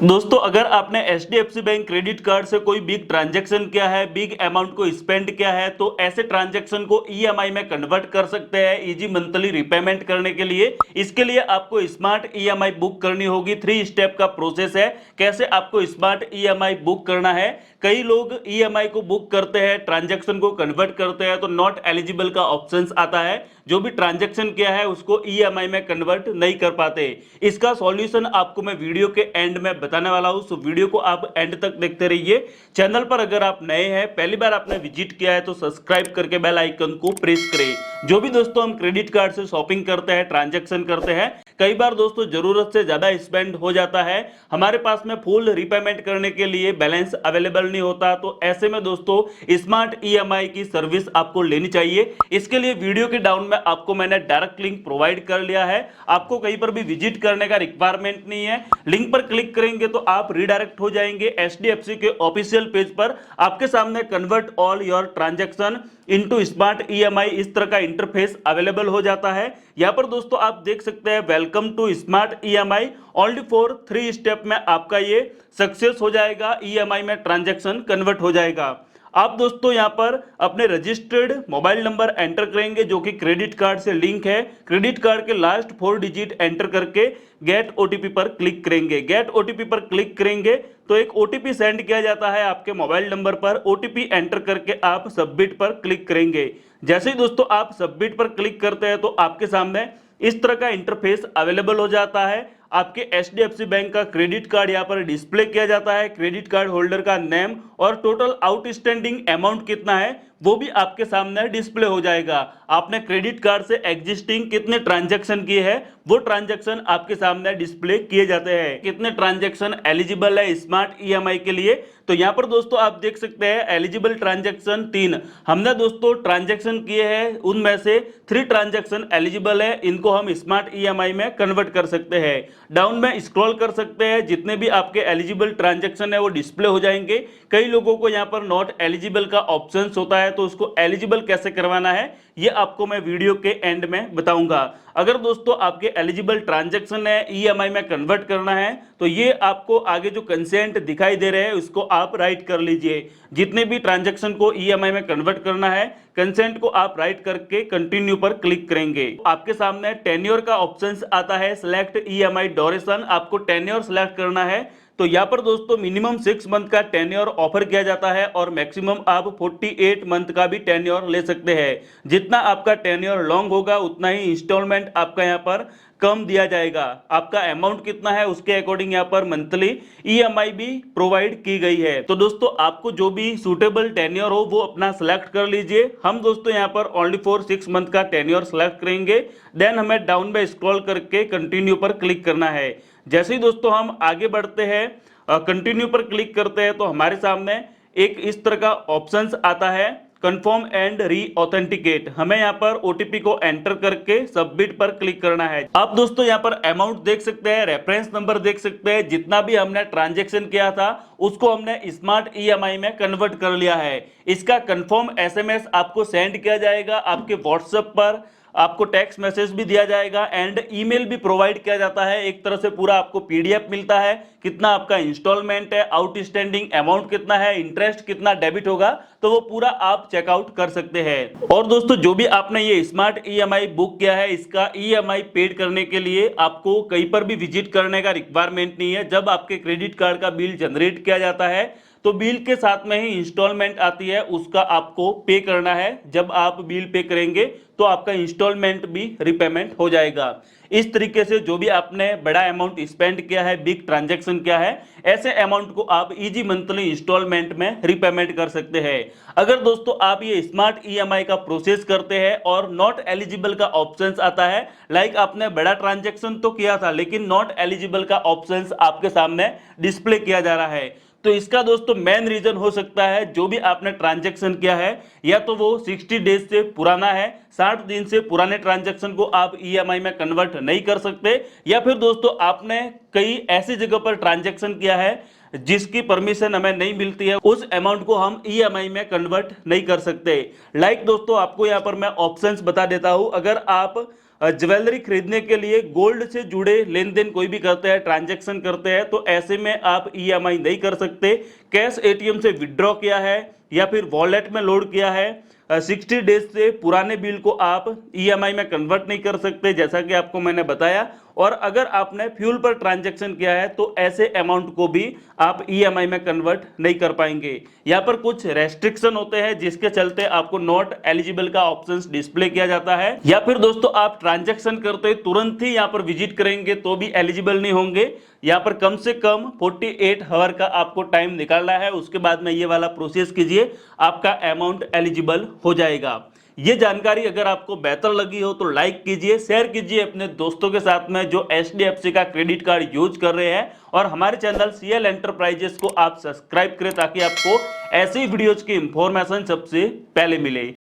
दोस्तों अगर आपने एचडीएफसी बैंक क्रेडिट कार्ड से कोई बिग ट्रांजैक्शन किया है, बिग अमाउंट को स्पेंड किया है, तो ऐसे ट्रांजैक्शन को ईएमआई में कन्वर्ट कर सकते हैं इजी मंथली रिपेमेंट करने के लिए। इसके लिए आपको स्मार्ट ईएमआई बुक करनी होगी। 3 स्टेप का प्रोसेस है कैसे आपको स्मार्ट ईएमआई बुक करना है। कई लोग ईएमआई को बुक करते हैं, ट्रांजैक्शन को कन्वर्ट करते हैं तो नॉट एलिजिबल का ऑप्शन आता है। जो भी ट्रांजैक्शन किया है उसको ईएमआई में कन्वर्ट नहीं कर पाते। इसका सॉल्यूशन आपको मैं वीडियो के एंड में बताने वाला हूं, सो वीडियो को आप एंड तक देखते रहिए। चैनल पर अगर आप नए हैं, पहली बार आपने विजिट किया है तो सब्सक्राइब करके बेल आइकन को प्रेस करें। जो भी दोस्तों हम क्रेडिट कार्ड से शॉपिंग करते हैं, ट्रांजैक्शन करते हैं, कई बार दोस्तों जरूरत से ज्यादा स्पेंड हो जाता है, हमारे पास में फुल रिपेमेंट करने के लिए बैलेंस अवेलेबल नहीं होता। तो ऐसे में दोस्तों स्मार्ट ईएमआई की सर्विस आपको लेनी चाहिए। इसके लिए वीडियो के डाउन में आपको मैंने डायरेक्ट लिंक प्रोवाइड कर लिया है। आपको कहीं पर भी विजिट करने का रिक्वायरमेंट नहीं है। लिंक पर क्लिक करेंगे तो आप रिडायरेक्ट हो जाएंगे एचडीएफसी के ऑफिशियल पेज पर। आपके सामने convert all your transaction into smart EMI इस तरह का इंटरफेस अवेलेबल हो जाता है। यहां पर दोस्तों आप देख सकते हैं welcome to smart EMI, only for 3 step में आपका ये सक्सेस हो जाएगा, ईएमआई में ट्रांजैक्शन कन्वर्ट हो जाएगा। आप दोस्तों यहां पर अपने रजिस्टर्ड मोबाइल नंबर एंटर करेंगे जो कि क्रेडिट कार्ड से लिंक है। क्रेडिट कार्ड के लास्ट 4 डिजिट एंटर करके गेट ओटीपी पर क्लिक करेंगे। गेट ओटीपी पर क्लिक करेंगे तो एक ओटीपी सेंड किया जाता है आपके मोबाइल नंबर पर। ओटीपी एंटर करके आप सबमिट पर क्लिक करेंगे। जैसे ही दोस्तों आप सबमिट पर क्लिक करते हैं तो आपके सामने इस तरह का इंटरफेस अवेलेबल हो जाता है। आपके एचडीएफसी बैंक का क्रेडिट कार्ड यहां पर डिस्प्ले किया जाता है। क्रेडिट कार्ड होल्डर का नेम और टोटल आउटस्टैंडिंग अमाउंट कितना है वो भी आपके सामने डिस्प्ले हो जाएगा। आपने क्रेडिट कार्ड से एग्जिस्टिंग कितने ट्रांजैक्शन किए हैं वो ट्रांजैक्शन आपके सामने डिस्प्ले किए जाते हैं। कितने ट्रांजैक्शन एलिजिबल है स्मार्ट ईएमआई के लिए, तो यहां पर दोस्तों आप देख सकते हैं एलिजिबल ट्रांजैक्शन 3 हमने दोस्तों ट्रांजैक्शन किए हैं, उनमें से 3 ट्रांजैक्शन एलिजिबल है। इनको हम स्मार्ट ईएमआई में कन्वर्ट कर सकते हैं। डाउन में स्क्रॉल कर सकते हैं, जितने भी आपके एलिजिबल ट्रांजैक्शन है वो डिस्प्ले हो जाएंगे। कई लोगों को यहां पर नॉट एलिजिबल का ऑप्शन होता है, तो उसको एलिजिबल कैसे करवाना है ये आपको मैं वीडियो के एंड में बताऊंगा। अगर दोस्तों आपके एलिजिबल ट्रांजैक्शन है ईएमआई में कन्वर्ट करना है तो ये आपको आगे जो कंसेंट दिखाई दे रहे हैं उसको आप राइट कर लीजिए। जितने भी ट्रांजैक्शन को ईएमआई में कन्वर्ट करना है कंसेंट को आप राइट करके कंटिन्यू पर क्लिक करेंगे। आपके सामने टेन्योर का ऑप्शन आता है, सिलेक्ट ईएमआई ड्यूरेशन, आपको टेन्योर सिलेक्ट करना है। तो यहाँ पर दोस्तों मिनिमम 6 मंथ का टेन्योर ऑफर किया जाता है और मैक्सिमम आप 48 मंथ का भी टेन्योर ले सकते हैं। जितना आपका टेन्योर लॉन्ग होगा उतना ही इंस्टॉलमेंट आपका यहाँ पर कम दिया जाएगा। आपका अमाउंट कितना है उसके अकॉर्डिंग यहाँ पर मंथली ईएमआई भी प्रोवाइड की गई है। तो दोस्तों आपको जो भी सूटेबल टेन्योर हो वो अपना सेलेक्ट कर लीजिए। हम दोस्तों यहाँ पर ओनली फॉर 6 मंथ का टेन्योर सेलेक्ट करेंगे। देन हमें डाउन में स्क्रॉल करके कंटिन्यू पर क्लिक करना है। जैसे ही दोस्तों हम आगे बढ़ते हैं, कंटिन्यू पर क्लिक करते हैं तो हमारे सामने एक इस तरह का ऑप्शंस आता है, कंफर्म एंड री ऑथेंटिकेट। हमें यहाँ पर ओटीपी को एंटर करके सबमिट पर क्लिक करना है। आप दोस्तों यहाँ पर अमाउंट देख सकते हैं, रेफरेंस नंबर देख सकते हैं, जितना भी हमने ट्रांजैक्शन किया था उसको हमने स्मार्ट ईएमआई में कन्वर्ट कर लिया है। इसका कंफर्म एसएमएस आपको सेंड किया जाएगा आपके व्हाट्सएप पर, आपको टेक्स्ट मैसेज भी दिया जाएगा एंड ईमेल भी प्रोवाइड किया जाता है। एक तरह से पूरा आपको पीडीएफ मिलता है, कितना आपका इंस्टॉलमेंट है, आउटस्टैंडिंग अमाउंट कितना है, इंटरेस्ट कितना डेबिट होगा, तो वो पूरा आप चेकआउट कर सकते हैं। और दोस्तों जो भी आपने ये स्मार्ट ईएमआई बुक किया है इसका ईएमआई पेड करने के लिए आपको कहीं पर भी विजिट करने का रिक्वायरमेंट नहीं है। जब आपके क्रेडिट कार्ड का बिल जनरेट किया जाता है तो बिल के साथ में ही इंस्टॉलमेंट आती है, उसका आपको पे करना है। जब आप बिल पे करेंगे तो आपका इंस्टॉलमेंट भी रिपेमेंट हो जाएगा। इस तरीके से जो भी आपने बड़ा अमाउंट स्पेंड किया है, बिग ट्रांजैक्शन किया है, ऐसे अमाउंट को आप इजी मंथली इंस्टॉलमेंट में रिपेमेंट कर सकते हैं। अगर दोस्तों आप ये स्मार्ट ईएमआई का प्रोसेस करते हैं और नॉट एलिजिबल का ऑप्शंस आता है, लाइक आपने बड़ा ट्रांजैक्शन तो किया था लेकिन नॉट एलिजिबल का ऑप्शंस आपके सामने डिस्प्ले किया जा रहा है, तो इसका दोस्तों मेन रीजन हो सकता है जो भी आपने ट्रांजैक्शन किया है या तो वो 60 डेज से पुराना है, 60 दिन से पुराने ट्रांजैक्शन को आप ईएमआई में कन्वर्ट नहीं कर सकते, या फिर दोस्तों आपने कई ऐसी जगह पर ट्रांजैक्शन किया है जिसकी परमिशन हमें नहीं मिलती है, उस अमाउंट को हम ईएमआई में कन्वर्ट नहीं कर सकते। लाइक दोस्तों आपको यहां पर मैं ऑप्शंस बता देता हूं। अगर आप ज्वेलरी खरीदने के लिए गोल्ड से जुड़े लेन देन कोई भी करते हैं, ट्रांजैक्शन करते हैं, तो ऐसे में आप ईएमआई नहीं कर सकते। कैश एटीएम से विड्रॉ किया है या फिर वॉलेट में लोड किया है, 60 डेज से पुराने बिल को आप ईएमआई में कन्वर्ट नहीं कर सकते, जैसा कि आपको मैंने बताया। और अगर आपने फ्यूल पर ट्रांजैक्शन किया है तो ऐसे अमाउंट को भी आप ईएमआई में कन्वर्ट नहीं कर पाएंगे। यहाँ पर कुछ रेस्ट्रिक्शन होते हैं जिसके चलते आपको नॉट एलिजिबल का ऑप्शंस डिस्प्ले किया जाता है, या फिर दोस्तों आप ट्रांजैक्शन करते तुरंत ही यहाँ पर विजिट करेंगे तो भी एलिजिबल नहीं होंगे। यहाँ पर कम से कम 48 आवर का आपको टाइम निकालना है, उसके बाद में ये वाला प्रोसेस कीजिए, आपका अमाउंट एलिजिबल हो जाएगा। ये जानकारी अगर आपको बेहतर लगी हो तो लाइक कीजिए, शेयर कीजिए अपने दोस्तों के साथ में जो एचडीएफसी का क्रेडिट कार्ड यूज कर रहे हैं, और हमारे चैनल सीएल एंटरप्राइजेस को आप सब्सक्राइब करें ताकि आपको ऐसी वीडियोज की इंफॉर्मेशन सबसे पहले मिले।